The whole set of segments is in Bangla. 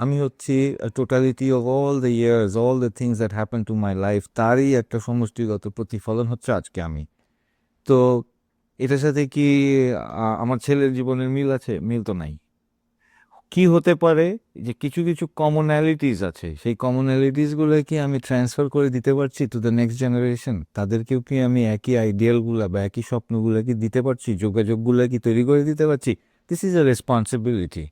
আমি হচ্ছি totality of all the years, all the things that happen to my life, তারই একটা সমষ্টিগত প্রতিফলন হচ্ছে আজকে আমি। তো এটার সাথে কি আমার ছেলের জীবনের মিল আছে? মিল তো নাই। কি হতে পারে যে কিছু কিছু কমনালিটিস আছে, সেই কমনালিটিস গুলো কি আমি ট্রান্সফার করে দিতে পারছি টু দ্য নেক্সট জেনারেশন? তাদেরকেও কি আমি একই আইডিয়ালগুলা বা একই স্বপ্নগুলো কি দিতে পারছি? যোগাযোগগুলো কি তৈরি করে দিতে পারছি? This is a responsibility.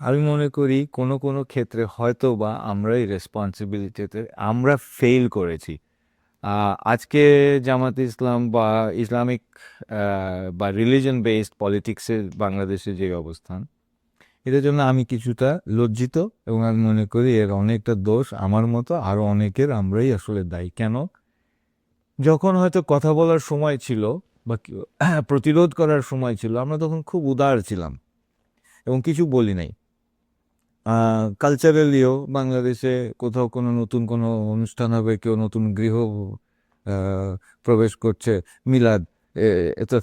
আমি মনে করি কোনো কোনো ক্ষেত্রে হয়তো বা আমরা এই রেসপন্সিবিলিটিতে আমরা ফেল করেছি। আজকে জামাত ইসলাম বা ইসলামিক বা রিলিজন বেসড পলিটিক্সের বাংলাদেশে যে অবস্থান, এটার জন্য আমি কিছুটা লজ্জিত। এবং আমি মনে করি এর অনেকটা দোষ আমার মতো আরও অনেকের, আমরাই আসলে দায়ী। কেন? যখন হয়তো কথা বলার সময় ছিল বা প্রতিরোধ করার সময় ছিল, আমরা তখন খুব উদার ছিলাম এবং কিছু বলি নাই। কালচারালিও বাংলাদেশে কোথাও কোনো নতুন কোনো অনুষ্ঠান হবে, কেউ নতুন গৃহ প্রবেশ করছে, মিলাদ, তো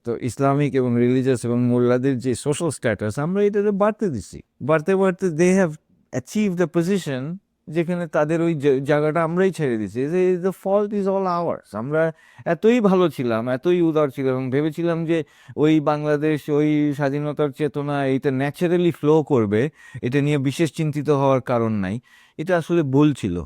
তো ইসলামিক এবং রিলিজিয়াস এবং মোল্লাদের যে সোশ্যাল স্ট্যাটাস, আমরা এটাকে বাড়তে দিছি। বাড়তে বাড়তে they have achieve the position যেখানে তাদের ওই জায়গাটা আমরাই ছেড়ে দিছি। The fault is all ours. আমরা এতই ভালো ছিলাম, এতই উদার ছিলাম এবং ভেবেছিলাম যে ওই বাংলাদেশ, ওই স্বাধীনতার চেতনা এইটা ন্যাচারালি ফ্লো করবে, এটা নিয়ে বিশেষ চিন্তিত হওয়ার কারণ নাই। এটা আসলে ভুল ছিল।